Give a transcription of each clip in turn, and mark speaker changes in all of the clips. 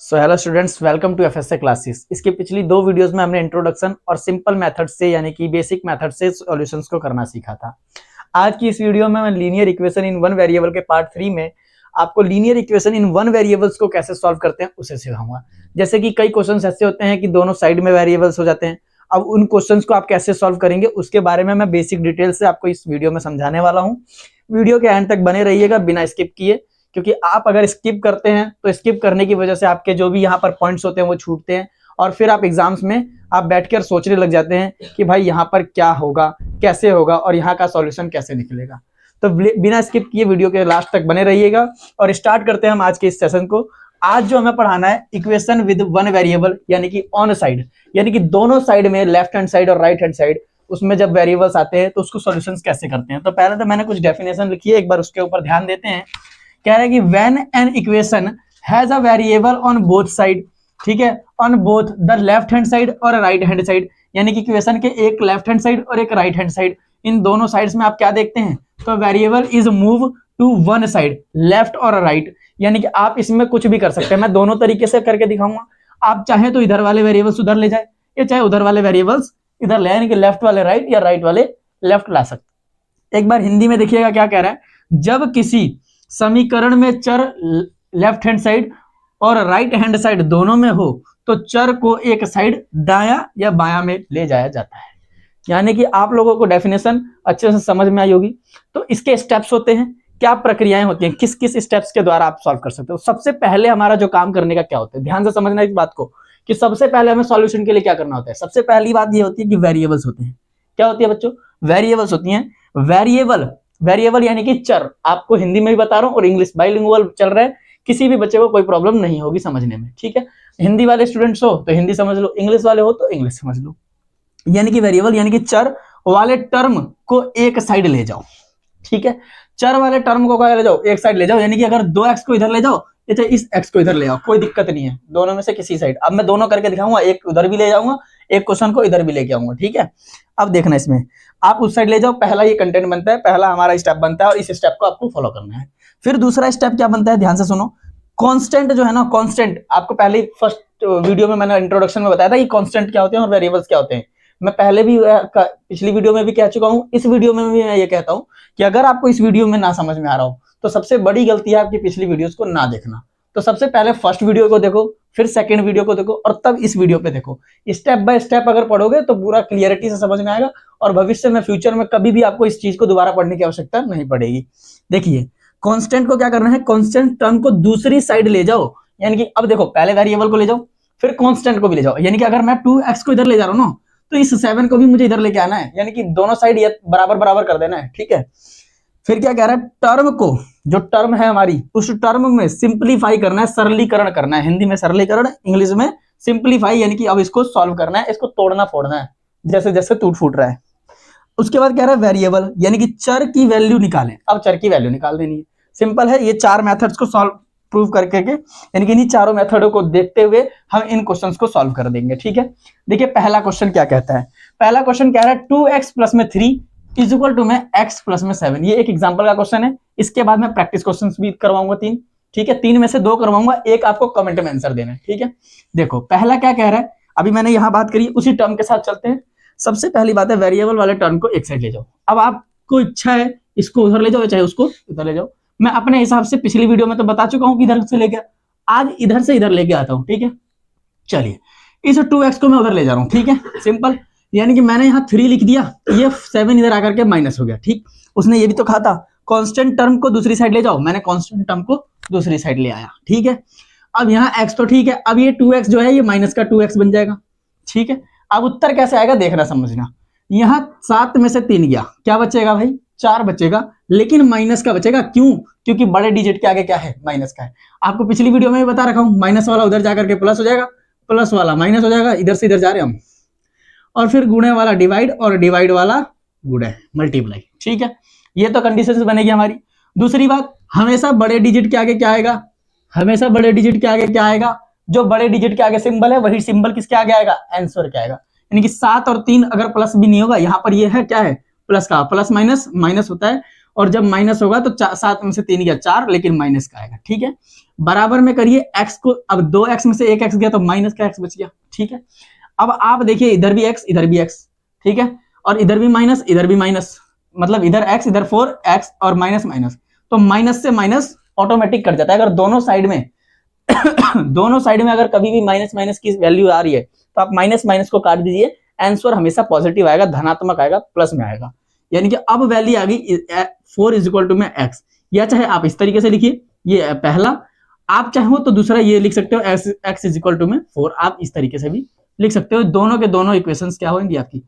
Speaker 1: So hello students, welcome to FSA classes. इसके पिछली दो वीडियोस में हमने इंट्रोडक्शन और सिंपल मेथड से यानी कि बेसिक मेथड से सॉल्यूशंस को करना सीखा था। आज की इस वीडियो में मैं linear equation in one variable के पार्ट 3 में आपको linear equation in one variables को कैसे सॉल्व करते हैं उसे सिखाऊंगा। जैसे कि कई क्वेश्चंस ऐसे होते हैं कि दोनों साइड में वेरिएबल्स हो जाते हैं। अब उन क्वेश्चंस को आप कैसे सॉल्व करेंगे उसके बारे में मैं बेसिक डिटेल से आपको इस वीडियो में समझाने वाला हूँ। वीडियो के एंड तक बने रहिएगा बिना स्किप किए, क्योंकि आप अगर स्किप करते हैं तो स्किप करने की वजह से आपके जो भी यहाँ पर पॉइंट्स होते हैं वो छूटते हैं और फिर आप एग्जाम्स में आप बैठकर सोचने लग जाते हैं कि भाई यहाँ पर क्या होगा, कैसे होगा और यहाँ का सॉल्यूशन कैसे निकलेगा। तो बिना स्किप किए वीडियो के लास्ट तक बने रहिएगा और स्टार्ट करते हैं हम आज के इस सेशन को। आज जो हमें पढ़ाना है इक्वेशन विद वन वेरिएबल यानी कि ऑन साइड, यानी कि दोनों साइड में लेफ्ट हैंड साइड और राइट हैंड साइड उसमें जब वेरिएबल्स आते हैं तो उसको सॉल्यूशंस कैसे करते हैं। तो पहले तो मैंने कुछ डेफिनेशन लिखी है, एक बार उसके ऊपर ध्यान देते हैं। कह रहा है कि when an equation has a variable on both side, ठीक है, on both the left hand side और राइट हैंड साइड, यानी कि इक्वेशन के एक लेफ्ट हैंड साइड और एक राइट हैंड साइड, इन दोनों साइड्स में आप क्या देखते हैं तो variable is move to one side, left और राइट। यानी कि आप इसमें कुछ भी कर सकते हैं, मैं दोनों तरीके से करके दिखाऊंगा। आप चाहे तो इधर वाले वेरिएबल्स उधर ले जाए या चाहे उधर वाले वेरिएबल्स इधर ले, यानी कि लेफ्ट वाले राइट या राइट वाले लेफ्ट ला सकते। एक बार हिंदी में देखिएगा क्या कह रहा है। जब किसी समीकरण में चर लेफ्ट हैंड साइड और राइट हैंड साइड दोनों में हो तो चर को एक साइड दायां या बायां में ले जाया जाता है। यानी कि आप लोगों को डेफिनेशन अच्छे से समझ में आई होगी। तो इसके स्टेप्स होते हैं, क्या प्रक्रियाएं होती हैं, किस किस स्टेप्स के द्वारा आप सॉल्व कर सकते हो। सबसे पहले हमारा जो काम करने का क्या होता है, ध्यान से समझना इस बात को कि सबसे पहले हमें सॉल्यूशन के लिए क्या करना होता है। सबसे पहली बात ये होती है कि वेरिएबल्स होते हैं। क्या होती है बच्चों? वेरिएबल्स होती हैं। वेरिएबल यानी कि चर, आपको हिंदी में भी बता रहा हूं और इंग्लिश बाइलिंगुअल चल रहा है, किसी भी बच्चे को कोई प्रॉब्लम नहीं होगी समझने में, ठीक है। हिंदी वाले स्टूडेंट्स हो तो हिंदी समझ लो, इंग्लिश वाले हो तो इंग्लिश समझ लो। यानी कि वेरिएबल यानी कि चर वाले टर्म को एक साइड ले जाओ, ठीक है। चर वाले टर्म को ले जाओ, एक साइड ले जाओ, यानी कि अगर 2x को इधर ले जाओ तो इस x को इधर ले आओ, कोई दिक्कत नहीं है, दोनों में से किसी साइड। अब मैं दोनों करके दिखाऊंगा, एक उधर भी ले जाऊंगा, एक क्वेश्चन को इधर भी लेके आऊंगा, ठीक है। अब देखना इसमें, आप उस साइड ले जाओ, पहला ये कंटेंट बनता है, पहला हमारा स्टेप बनता है और इस स्टेप को आपको फॉलो करना है। फिर दूसरा स्टेप क्या बनता है, ध्यान से सुनो। कांस्टेंट जो है ना, कांस्टेंट आपको पहले फर्स्ट वीडियो में मैंने इंट्रोडक्शन में बताया था कि कांस्टेंट क्या होते हैं और वेरिएबल्स क्या होते हैं। मैं पहले भी पिछली वीडियो में भी कह चुका हूं, इस वीडियो में भी मैं ये कहता हूं कि अगर आपको इस वीडियो में ना समझ में आ रहा हो तो सबसे बड़ी गलती है आपकी पिछली वीडियोस को ना देखना। तो सबसे पहले फर्स्ट वीडियो को देखो, फिर सेकंड वीडियो को देखो और तब इस वीडियो पे देखो। स्टेप बाय स्टेप अगर पढ़ोगे तो पूरा क्लियरिटी से समझ में आएगा और भविष्य में फ्यूचर में कभी भी आपको इस चीज को दोबारा पढ़ने की आवश्यकता नहीं पड़ेगी। देखिए, कांस्टेंट को क्या करना है, कांस्टेंट टर्म को दूसरी साइड ले जाओ। यानी कि अब देखो, पहले वेरिएबल को ले जाओ, फिर कांस्टेंट को भी ले जाओ। यानी कि अगर मैं 2x को इधर ले जा रहा हूं ना तो इस 7 को भी मुझे इधर लेके आना है, यानी कि दोनों साइड बराबर बराबर कर देना है, ठीक है। फिर क्या कह रहा है, टर्म को, जो टर्म है हमारी, उस टर्म में सिंपलीफाई करना है, सरलीकरण करना है। हिंदी में सरलीकरण, इंग्लिश में सिंपलीफाई, यानी कि अब इसको सॉल्व करना है, इसको तोड़ना फोड़ना है जैसे जैसे टूट फूट रहा है। उसके बाद कह रहा है वेरिएबल, यानी कि चर की वैल्यू निकालें। अब चर की वैल्यू निकाल देनी है, सिंपल है। ये चार मेथड्स को सॉल्व प्रूव करके के, यानी कि इन चारों मेथडों को देखते हुए हम इन क्वेश्चंस को सॉल्व कर देंगे, ठीक है। देखिए पहला क्वेश्चन क्या कहता है। पहला क्वेश्चन कह रहा है 2x प्लस में 3 इज इक्वल टू में x प्लस में 7। ये एक एग्जांपल का क्वेश्चन है। इसके बाद मैं प्रैक्टिस क्वेश्चंस भी करवाऊंगा 3, ठीक है। 3 में से 2 करवाऊंगा, एक आपको कमेंट में आंसर देना है, ठीक है। देखो पहला क्या कह रहा है, अभी मैंने यहां बात करी, उसी टर्म के साथ चलते हैं। सबसे पहली बात है, वेरिएबल वाले टर्म को एक साइड ले जाओ। अब आपको इच्छा है इसको उधर ले जाओ चाहे उसको इधर ले जाओ। मैं अपने हिसाब से पिछली वीडियो में तो बता चुका हूं कि इधर से लेके, आज इधर से इधर लेके आता हूं, ठीक है। चलिए इस 2x को मैं उधर ले जा रहा हूं, ठीक है, सिंपल। यानी कि मैंने यहाँ 3 लिख दिया, ये 7 इधर आकर के माइनस हो गया, ठीक। उसने ये भी तो कहा था कांस्टेंट टर्म को दूसरी साइड ले जाओ, मैंने कांस्टेंट टर्म को दूसरी साइड ले आया, ठीक है। अब यहाँ x तो ठीक है, अब ये 2x जो है ये माइनस का 2x बन जाएगा, ठीक है। अब उत्तर कैसे आएगा देखना समझना। यहाँ 7 में से 3 गया, क्या बचेगा भाई, 4 बचेगा, लेकिन माइनस का बचेगा। क्यों? क्योंकि बड़े डिजिट के आगे क्या है, माइनस का है। आपको पिछली वीडियो में भी बता रखा हूं, माइनस वाला उधर जाकर के प्लस हो जाएगा, प्लस वाला माइनस हो जाएगा, इधर से इधर जा रहे हम, और फिर गुणे वाला डिवाइड और डिवाइड वाला गुणे, मल्टीप्लाई, ठीक है। ये तो कंडीशन बनेगी हमारी। दूसरी बात, हमेशा बड़े डिजिट के आगे क्या आएगा, हमेशा बड़े डिजिट के आगे क्या आएगा, जो बड़े डिजिट के आगे सिंबल है वही सिंबल किसके आगे आएगा, आंसर के आएगा। यानी कि 7 और 3 अगर प्लस भी नहीं होगा, यहाँ पर ये है क्या है, प्लस का, प्लस माइनस माइनस होता है, और जब माइनस होगा तो 7 में से 3 गया 4, लेकिन माइनस का आएगा। ठीक है, बराबर में करिए x को, अब 2x में से 1 x गया तो माइनस का x बच गया। ठीक है, अब आप देखिए इधर भी x इधर भी x, ठीक है, और इधर भी माइनस इधर भी माइनस, मतलब इधर x इधर 4x और माइनस माइनस, तो माइनस से माइनस ऑटोमेटिक कट जाता है। अगर दोनों साइड में दोनों साइड में अगर कभी भी माइनस माइनस की वैल्यू आ रही है तो आप माइनस माइनस को काट दीजिए, आंसर हमेशा पॉजिटिव आएगा, धनात्मक आएगा, प्लस में आएगा। यानी कि अब वैल्यू आ गई 4 इज इक्वल टू में x, या चाहे आप इस तरीके से लिखिए, ये पहला, आप चाहो तो दूसरा ये लिख सकते हो x इज इक्वल टू में 4, आप इस तरीके से भी लिख सकते हो। दोनों के दोनों इक्वेशंस क्या होंगी आपकी,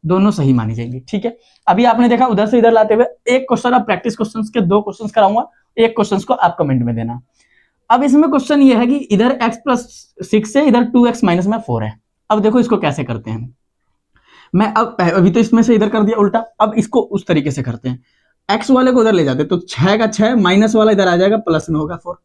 Speaker 1: दोनों सही मानी जाएंगी। ठीक है, अभी आपने देखा उधर से इधर लाते हुए एक क्वेश्चन, अब प्रैक्टिस क्वेश्चंस के 2 क्वेश्चंस कराऊंगा, एक क्वेश्चंस को आप कमेंट में देना। अब इसमें क्वेश्चन ये है कि इधर x प्लस 6 है, इधर 2x माइनस में 4 है। अब देखो इसको कैसे करते हैं, मैं अब अभी तो इसमें से इधर कर दिया उल्टा, अब इसको उस तरीके से करते हैं, x वाले को उधर ले जाते हैं, तो 6 का 6 माइनस वाला इधर आ जाएगा, प्लस में होगा 4।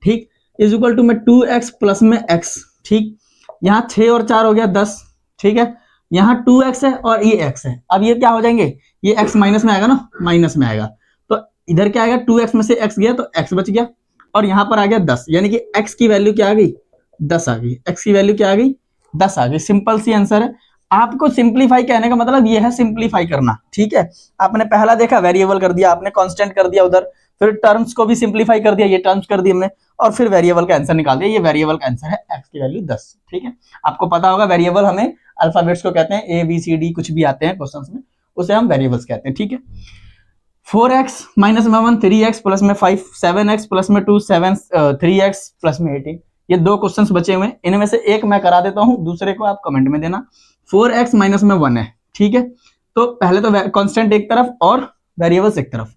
Speaker 1: ठीक, इज इक्वल टू में 2x प्लस में x। ठीक, यहाँ 6 और 4 हो गया 10। ठीक है, यहाँ 2x है और ये x है, अब ये क्या हो जाएंगे, ये x माइनस में आएगा ना, माइनस में आएगा, तो इधर क्या आएगा, 2x में से x गया तो x बच गया, और यहाँ पर आ गया 10, यानी कि x की वैल्यू क्या आ गई, 10 आ गई। x की वैल्यू क्या आ गई, 10 आ गई। सिंपल सी आंसर है। आपको सिंप्लीफाई कहने का मतलब ये है सिंप्लीफाई करना। ठीक है, आपने पहला देखा वेरिएबल कर दिया, आपने कांस्टेंट कर दिया उधर, फिर टर्म्स को भी सिंप्लीफाई कर दिया, ये टर्म्स कर दी हमने, और फिर वेरिएबल का आंसर निकाल दिया। ये वेरिएबल का आंसर है x की वैल्यू 10। ठीक है, आपको पता होगा वेरिएबल हमें अल्फाबेट्स को कहते हैं, a b c d कुछ भी आते हैं क्वेश्चंस में, उसे हम वेरिएबल्स कहते हैं। ठीक है, 4x माइनस में 1 3x प्लस में 5 7x प्लस में 2 7 3x प्लस में 18, ये 2 क्वेश्चंस बचे हुए हैं, इनमें से एक मैं करा देता हूं, दूसरे को आप कमेंट में देना। 4x माइनस में 1 है। ठीक है, तो पहले तो कांस्टेंट एक तरफ और वेरिएबल्स एक तरफ,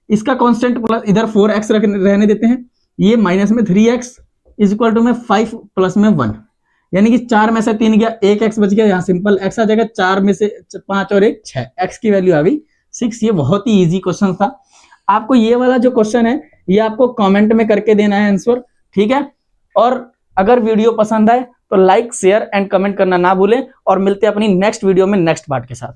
Speaker 1: इसका कांस्टेंट प्लस इधर 4x रहने देते हैं, ये माइनस में 3x इज इक्वल टू में 5 प्लस में 1, यानी कि 4 में से 3 गया, 1x बच गया, यहाँ सिंपल x आ जाएगा, 4 में से 5 और 1 6, x की वैल्यू आ गई 6। ये बहुत ही इजी क्वेश्चन था। आपको ये वाला जो क्वेश्चन है ये आपको कमेंट में करके देना है आंसर। ठीक है, और अगर वीडियो पसंद आए तो लाइक शेयर एंड कमेंट करना ना भूलें, और मिलते हैं अपनी नेक्स्ट वीडियो में नेक्स्ट पार्ट के साथ।